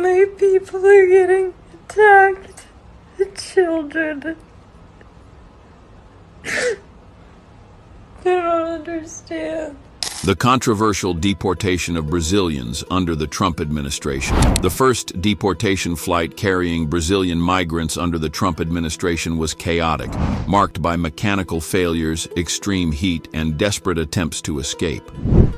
many people are getting attacked. The children. I don't understand. The controversial deportation of Brazilians under the Trump administration. The first deportation flight carrying Brazilian migrants under the Trump administration was chaotic, marked by mechanical failures, extreme heat, and desperate attempts to escape.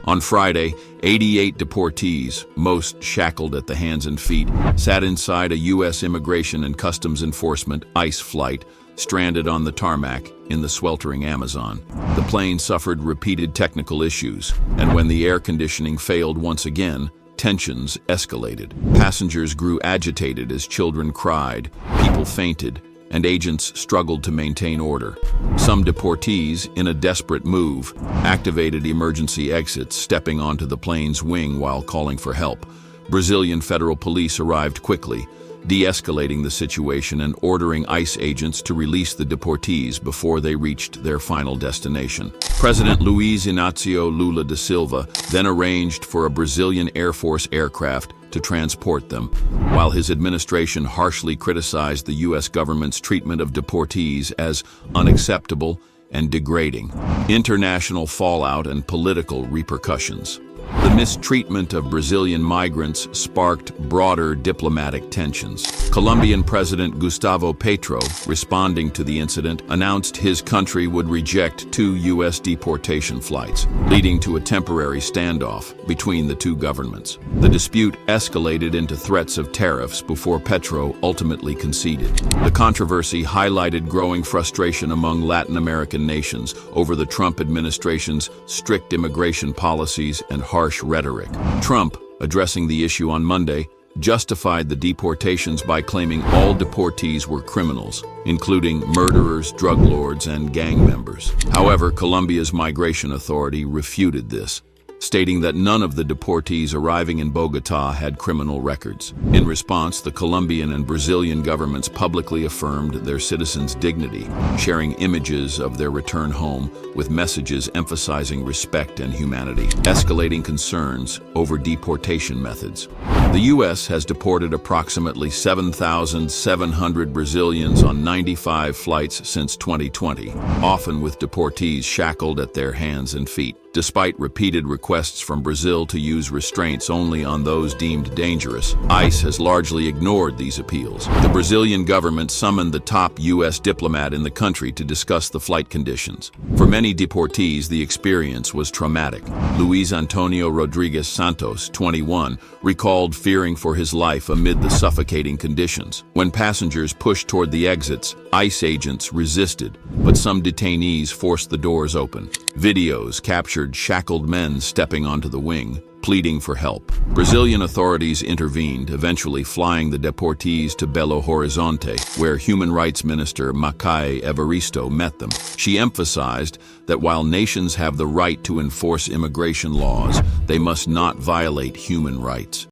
On Friday, 88 deportees, most shackled at the hands and feet, sat inside a U.S. Immigration and Customs Enforcement ICE flight, stranded on the tarmac in the sweltering Amazon. The plane suffered repeated technical issues, and when the air conditioning failed once again, tensions escalated. Passengers grew agitated as children cried, people fainted, and agents struggled to maintain order. Some deportees, in a desperate move, activated emergency exits, stepping onto the plane's wing while calling for help. Brazilian federal police arrived quickly, de-escalating the situation and ordering ICE agents to release the deportees before they reached their final destination. President Luiz Inácio Lula da Silva then arranged for a Brazilian Air Force aircraft to transport them, while his administration harshly criticized the U.S. government's treatment of deportees as unacceptable and degrading. International fallout and political repercussions. The mistreatment of Brazilian migrants sparked broader diplomatic tensions. Colombian President Gustavo Petro, responding to the incident, announced his country would reject 2 U.S. deportation flights, leading to a temporary standoff between the two governments. The dispute escalated into threats of tariffs before Petro ultimately conceded. The controversy highlighted growing frustration among Latin American nations over the Trump administration's strict immigration policies and harsh rhetoric. Trump, addressing the issue on Monday, justified the deportations by claiming all deportees were criminals, including murderers, drug lords, and gang members. However, Colombia's migration authority refuted this, stating that none of the deportees arriving in Bogotá had criminal records. In response, the Colombian and Brazilian governments publicly affirmed their citizens' dignity, sharing images of their return home with messages emphasizing respect and humanity. Escalating concerns over deportation methods. The U.S. has deported approximately 7,700 Brazilians on 95 flights since 2020, often with deportees shackled at their hands and feet. Despite repeated requests from Brazil to use restraints only on those deemed dangerous, ICE has largely ignored these appeals. The Brazilian government summoned the top U.S. diplomat in the country to discuss the flight conditions. For many deportees, the experience was traumatic. Luiz Antonio Rodrigues Santos, 21, recalled fearing for his life amid the suffocating conditions. When passengers pushed toward the exits, ICE agents resisted, but some detainees forced the doors open. Videos captured shackled men stepping onto the wing, pleading for help. Brazilian authorities intervened, eventually flying the deportees to Belo Horizonte, where Human Rights Minister Macaé Evaristo met them. She emphasized that while nations have the right to enforce immigration laws, they must not violate human rights.